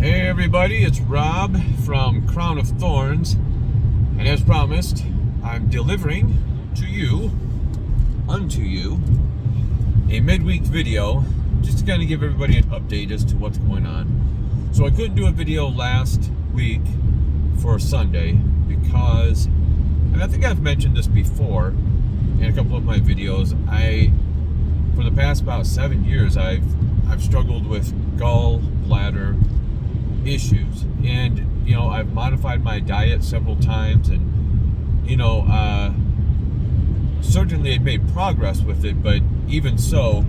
Hey everybody, it's Rob from Crown of Thorns, and as promised, I'm delivering unto you, a midweek video, just to kind of give everybody an update as to what's going on. So I couldn't do a video last week for Sunday because, and I think I've mentioned this before in a couple of my videos, for the past about 7 years, I've struggled with gallbladder issues, and I've modified my diet several times, and certainly I've made progress with it, but even so,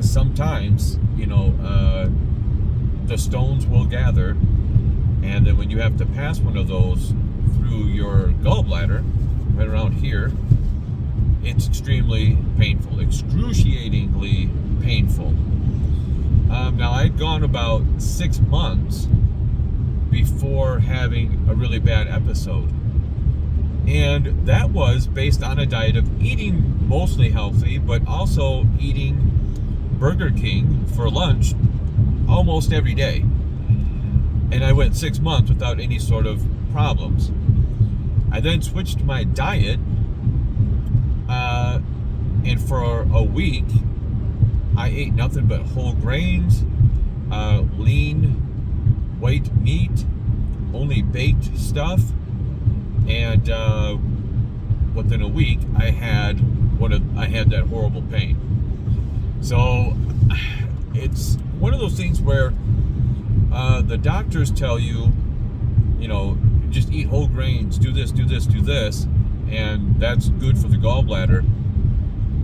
sometimes the stones will gather, and then when you have to pass one of those through your gallbladder right around here, it's extremely painful, excruciatingly painful. Now, I'd gone about 6 months before having a really bad episode. And that was based on a diet of eating mostly healthy, but also eating Burger King for lunch almost every day. And I went 6 months without any sort of problems. I then switched my diet, and for a week, I ate nothing but whole grains, lean white meat, only baked stuff, and within a week I had that horrible pain. So it's one of those things where the doctors tell you, just eat whole grains, do this, and that's good for the gallbladder.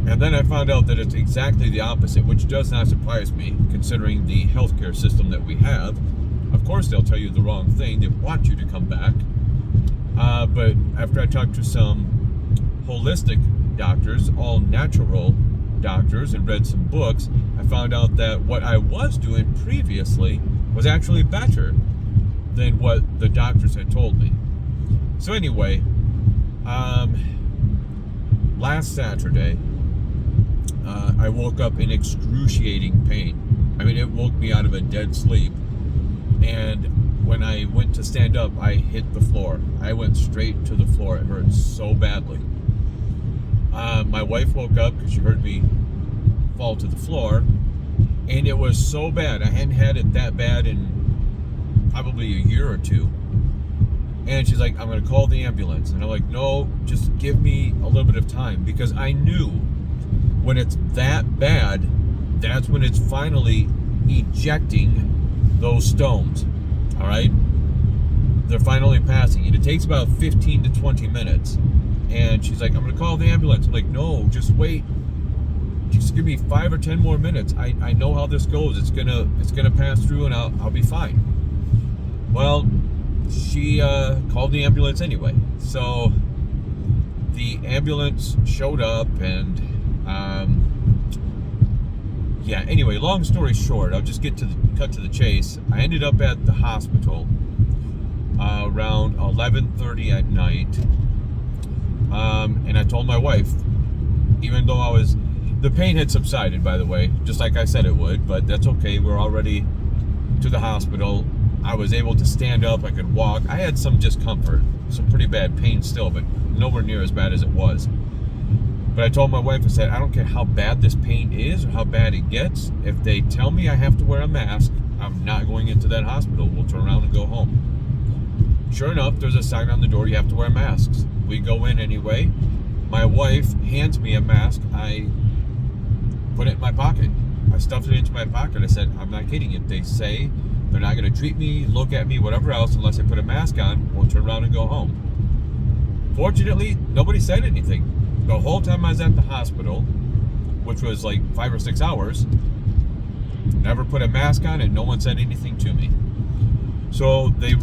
And then I found out that it's exactly the opposite, which does not surprise me, considering the healthcare system that we have. Of course, they'll tell you the wrong thing. They want you to come back. But after I talked to some holistic doctors, all natural doctors, and read some books, I found out that what I was doing previously was actually better than what the doctors had told me. So anyway, last Saturday, I woke up in excruciating pain. I mean, it woke me out of a dead sleep. And when I went to stand up, I hit the floor. I went straight to the floor. It hurt so badly. My wife woke up because she heard me fall to the floor. And it was so bad. I hadn't had it that bad in probably a year or two. And she's like, I'm going to call the ambulance. And I'm like, no, just give me a little bit of time. Because I knew when it's that bad, that's when it's finally ejecting those stones. All right? They're finally passing. And it takes about 15 to 20 minutes. And she's like, I'm going to call the ambulance. I'm like, no, just wait. Just give me 5 or 10 more minutes. I know how this goes. It's gonna pass through, and I'll be fine. Well, she called the ambulance anyway. So the ambulance showed up, and anyway, long story short, I'll just cut to the chase. I ended up at the hospital around 11:30 at night, and I told my wife, even though the pain had subsided, by the way, just like I said it would, but that's okay. We're already to the hospital. I was able to stand up. I could walk. I had some discomfort, some pretty bad pain still, but nowhere near as bad as it was. But I told my wife, I said, I don't care how bad this pain is or how bad it gets. If they tell me I have to wear a mask, I'm not going into that hospital. We'll turn around and go home. Sure enough, there's a sign on the door, you have to wear masks. We go in anyway. My wife hands me a mask. I put it in my pocket. I stuffed it into my pocket. I said, I'm not kidding. If they say they're not going to treat me, look at me, whatever else, unless I put a mask on, we'll turn around and go home. Fortunately, nobody said anything. The whole time I was at the hospital, which was like 5 or 6 hours, never put a mask on, and no one said anything to me. So they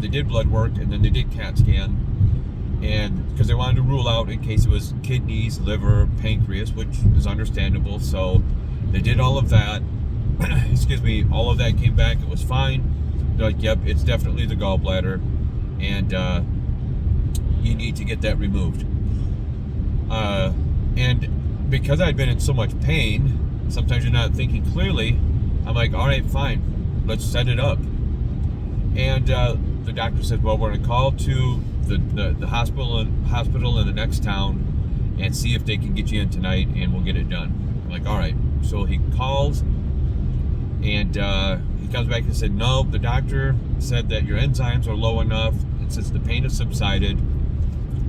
did blood work, and then they did CAT scan, and because they wanted to rule out in case it was kidneys, liver, pancreas, which is understandable. So they did all of that. Excuse me, all of that came back. It was fine. They're like, yep, it's definitely the gallbladder, and you need to get that removed. And because I'd been in so much pain, sometimes you're not thinking clearly. I'm like, all right, fine, let's set it up. And the doctor said, well, we're going to call to the hospital in the next town and see if they can get you in tonight, and we'll get it done. I'm like, all right. So he calls, and he comes back and said, no, the doctor said that your enzymes are low enough, and since the pain has subsided,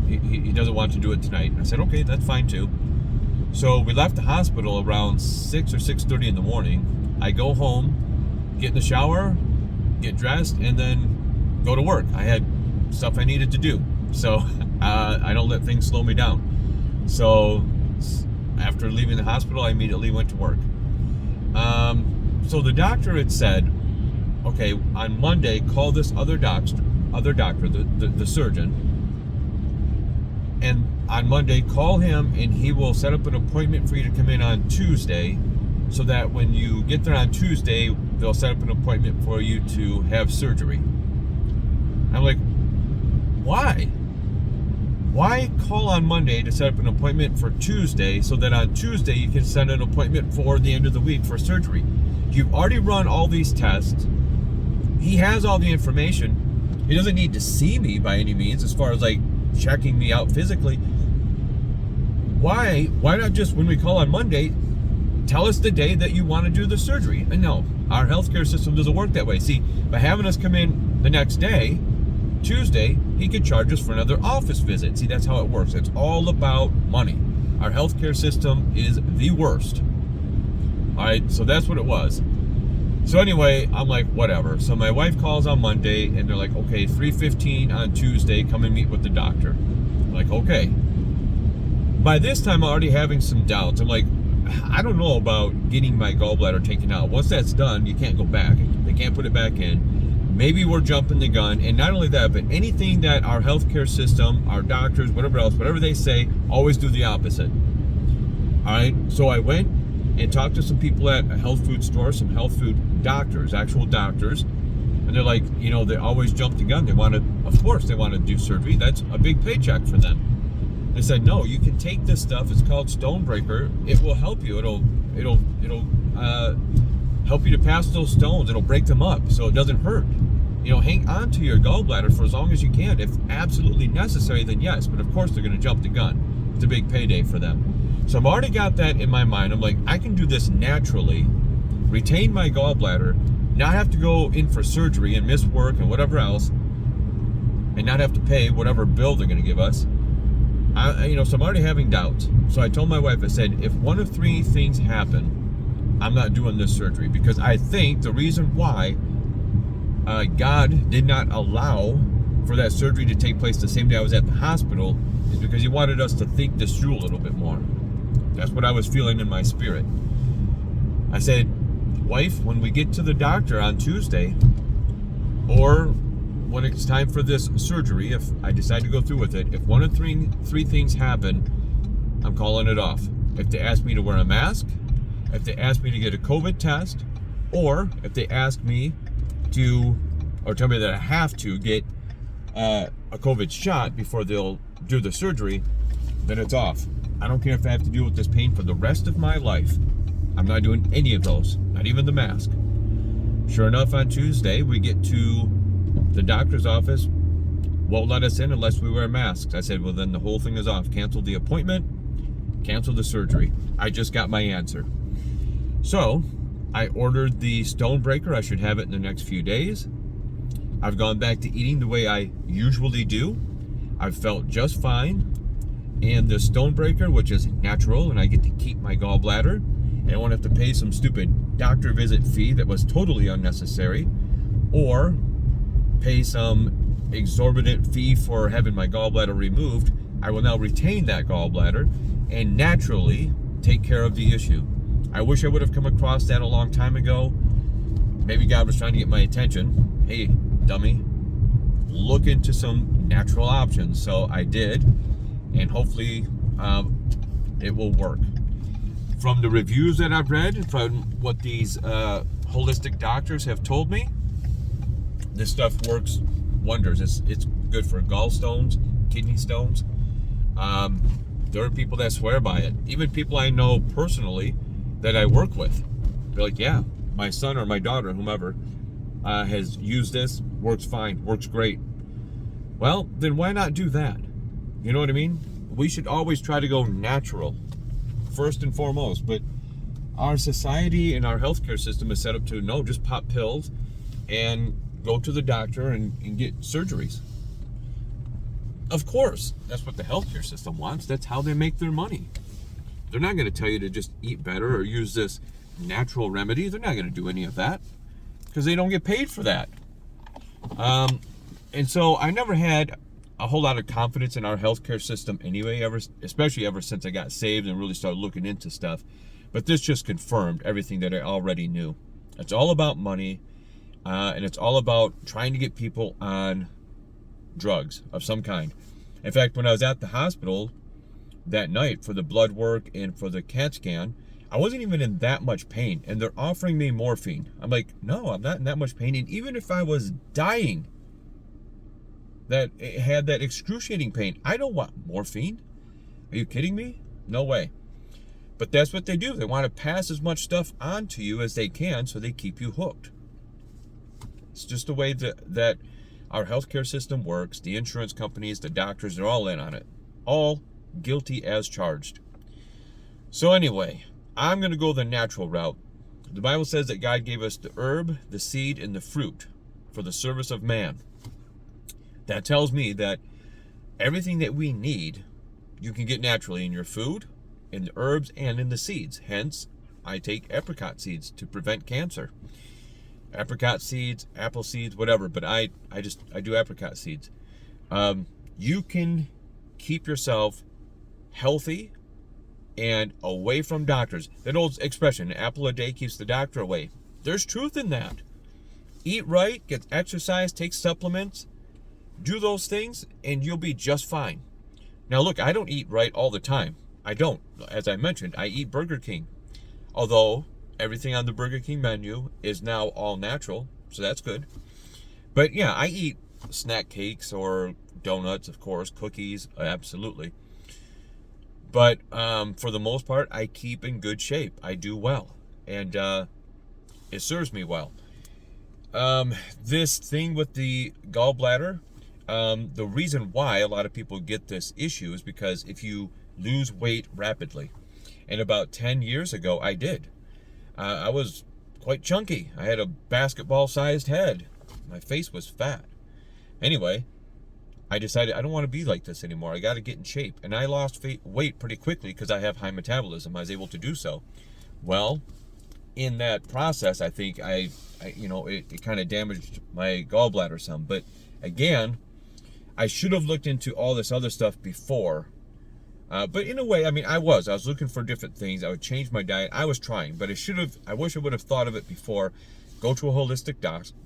he doesn't want to do it tonight. I said, okay, that's fine too. So we left the hospital around 6 or 6:30 in the morning. I go home, get in the shower, get dressed, and then go to work. I had stuff I needed to do, so I don't let things slow me down. So after leaving the hospital, I immediately went to work. So the doctor had said, okay, on Monday, call this other doctor, the surgeon, and on Monday, call him, and he will set up an appointment for you to come in on Tuesday, so that when you get there on Tuesday, they'll set up an appointment for you to have surgery. I'm like, why? Why call on Monday to set up an appointment for Tuesday, so that on Tuesday you can set an appointment for the end of the week for surgery? You've already run all these tests. He has all the information. He doesn't need to see me by any means, as far as like checking me out physically. Why not just, when we call on Monday, tell us the day that you want to do the surgery? And no, our healthcare system doesn't work that way. See, by having us come in the next day, Tuesday, he could charge us for another office visit. See, that's how it works. It's all about money. Our healthcare system is the worst. All right, so that's what it was. So anyway, I'm like, whatever. So my wife calls on Monday, and they're like, okay, 3:15 on Tuesday, come and meet with the doctor. I'm like, okay. By this time, I'm already having some doubts. I'm like, I don't know about getting my gallbladder taken out. Once that's done, you can't go back. They can't put it back in. Maybe we're jumping the gun. And not only that, but anything that our healthcare system, our doctors, whatever else, whatever they say, always do the opposite. All right, so I went and talked to some people at a health food store, some health food doctors, actual doctors, and they're like, you know, they always jump the gun. They want to, of course, they want to do surgery. That's a big paycheck for them. They said, no, you can take this stuff. It's called Stonebreaker. It will help you. It'll help you to pass those stones. It'll break them up so it doesn't hurt. You know, hang on to your gallbladder for as long as you can. If absolutely necessary, then yes. But of course, they're going to jump the gun. It's a big payday for them. So I've already got that in my mind. I'm like, I can do this naturally, retain my gallbladder, not have to go in for surgery and miss work and whatever else, and not have to pay whatever bill they're going to give us. So I'm already having doubts. So I told my wife, I said, if one of three things happen, I'm not doing this surgery, because I think the reason why God did not allow for that surgery to take place the same day I was at the hospital is because he wanted us to think this through a little bit more. That's what I was feeling in my spirit. I said, wife, when we get to the doctor on Tuesday, or when it's time for this surgery, if I decide to go through with it, if one of three things happen, I'm calling it off. If they ask me to wear a mask, if they ask me to get a COVID test, or if they ask me to, or tell me that I have to get a COVID shot before they'll do the surgery, then it's off. I don't care if I have to deal with this pain for the rest of my life. I'm not doing any of those, not even the mask. Sure enough, on Tuesday, we get to the doctor's office, won't let us in unless we wear masks. I said, well, then the whole thing is off. Cancel the appointment, cancel the surgery. I just got my answer. So I ordered the Stonebreaker. I should have it in the next few days. I've gone back to eating the way I usually do. I've felt just fine. And the Stonebreaker, which is natural, and I get to keep my gallbladder, and I won't have to pay some stupid doctor visit fee that was totally unnecessary, or pay some exorbitant fee for having my gallbladder removed. I will now retain that gallbladder and naturally take care of the issue. I wish I would have come across that a long time ago. Maybe God was trying to get my attention. Hey, dummy, look into some natural options. So I did, and hopefully it will work. From the reviews that I've read, from what these holistic doctors have told me, this stuff works wonders. It's good for gallstones, kidney stones. There are people that swear by it. Even people I know personally that I work with. They're like, yeah, my son or my daughter, whomever, has used this, works fine, works great. Well, then why not do that? You know what I mean? We should always try to go natural, first and foremost. But our society and our healthcare system is set up to, no, just pop pills and go to the doctor and get surgeries. Of course, that's what the healthcare system wants. That's how they make their money. They're not going to tell you to just eat better or use this natural remedy. They're not going to do any of that because they don't get paid for that. And so I never had a whole lot of confidence in our healthcare system anyway, especially ever since I got saved and really started looking into stuff. But this just confirmed everything that I already knew. It's all about money, and it's all about trying to get people on drugs of some kind. In fact, when I was at the hospital that night for the blood work and for the CAT scan, I wasn't even in that much pain, and they're offering me morphine. I'm like, no, I'm not in that much pain. And even if I was dying, that it had that excruciating pain, I don't want morphine. Are you kidding me? No way. But that's what they do. They want to pass as much stuff on to you as they can so they keep you hooked. It's just the way that our healthcare system works. The insurance companies, the doctors, they're all in on it. All guilty as charged. So anyway, I'm going to go the natural route. The Bible says that God gave us the herb, the seed, and the fruit for the service of man. That tells me that everything that we need, you can get naturally in your food, in the herbs, and in the seeds. Hence, I take apricot seeds to prevent cancer. Apricot seeds, apple seeds, whatever, but I do apricot seeds. You can keep yourself healthy and away from doctors. That old expression, an apple a day keeps the doctor away. There's truth in that. Eat right, get exercise, take supplements, do those things, and you'll be just fine. Now look, I don't eat right all the time. I don't. As I mentioned, I eat Burger King. Although everything on the Burger King menu is now all natural, so that's good. But yeah, I eat snack cakes or donuts, of course, cookies, absolutely. But for the most part, I keep in good shape. I do well, and it serves me well. This thing with the gallbladder, the reason why a lot of people get this issue is because if you lose weight rapidly, and about 10 years ago I did. I was quite chunky. I had a basketball-sized head. My face was fat. Anyway, I decided I don't want to be like this anymore. I got to get in shape. And I lost weight pretty quickly because I have high metabolism. I was able to do so. Well, in that process, I think it kind of damaged my gallbladder some. But again, I should have looked into all this other stuff before. But in a way, I mean, I was looking for different things. I would change my diet. I was trying, but I wish I would have thought of it before. Go to a holistic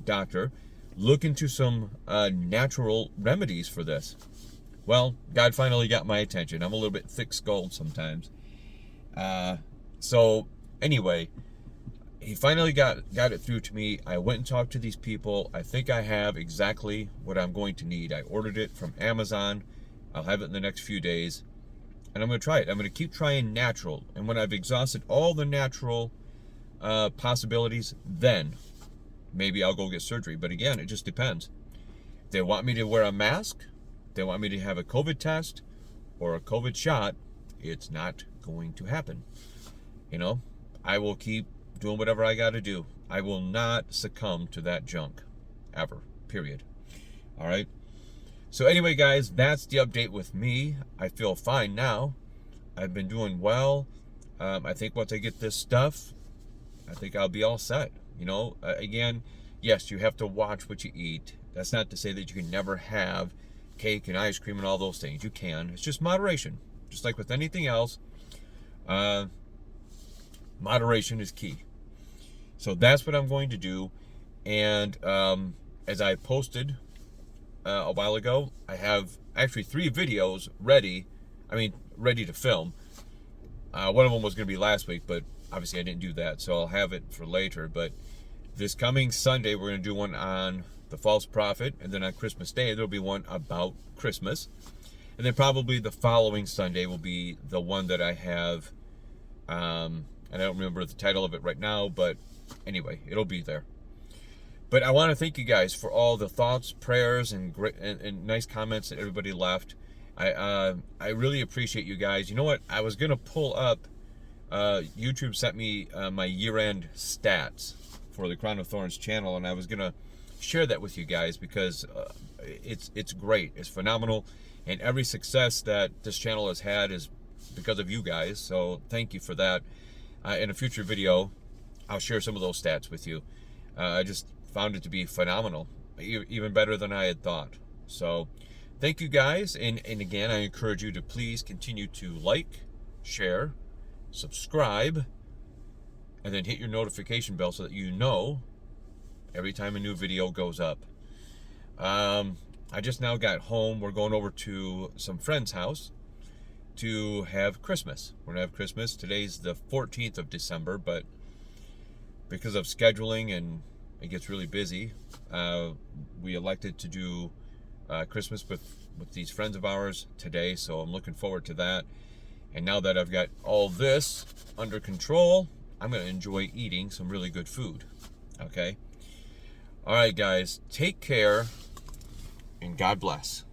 doctor, look into some natural remedies for this. Well, God finally got my attention. I'm a little bit thick-skulled sometimes. So anyway, he finally got it through to me. I went and talked to these people. I think I have exactly what I'm going to need. I ordered it from Amazon. I'll have it in the next few days. And I'm going to try it. I'm going to keep trying natural. And when I've exhausted all the natural possibilities, then maybe I'll go get surgery. But again, it just depends. If they want me to wear a mask, if they want me to have a COVID test or a COVID shot, it's not going to happen. You know, I will keep doing whatever I got to do. I will not succumb to that junk ever, period. All right. So anyway, guys, that's the update with me. I feel fine now. I've been doing well. I think once I get this stuff, I think I'll be all set. You know, again, yes, you have to watch what you eat. That's not to say that you can never have cake and ice cream and all those things. You can. It's just moderation. Just like with anything else, moderation is key. So that's what I'm going to do. And as I posted a while ago, I have actually 3 videos ready to film. One of them was going to be last week, but obviously I didn't do that, so I'll have it for later. But this coming Sunday, we're going to do one on the false prophet, and then on Christmas Day, there'll be one about Christmas. And then probably the following Sunday will be the one that I have, and I don't remember the title of it right now, but anyway, it'll be there. But I want to thank you guys for all the thoughts, prayers, and great and nice comments that everybody left. I really appreciate you guys. You know what? I was gonna pull up. YouTube sent me my year-end stats for the Crown of Thorns channel, and I was gonna share that with you guys because it's great. It's phenomenal, and every success that this channel has had is because of you guys. So thank you for that. In a future video, I'll share some of those stats with you. I just found it to be phenomenal, even better than I had thought. So thank you guys, and again, I encourage you to please continue to like, share, subscribe, and then hit your notification bell so that you know every time a new video goes up. I just now got home. We're going over to some friend's house to have Christmas. We're gonna have Christmas. Today's the 14th of December, but because of scheduling and it gets really busy, we elected to do Christmas with these friends of ours today, so I'm looking forward to that. And now that I've got all this under control, I'm going to enjoy eating some really good food. Okay? All right, guys, take care, and God bless.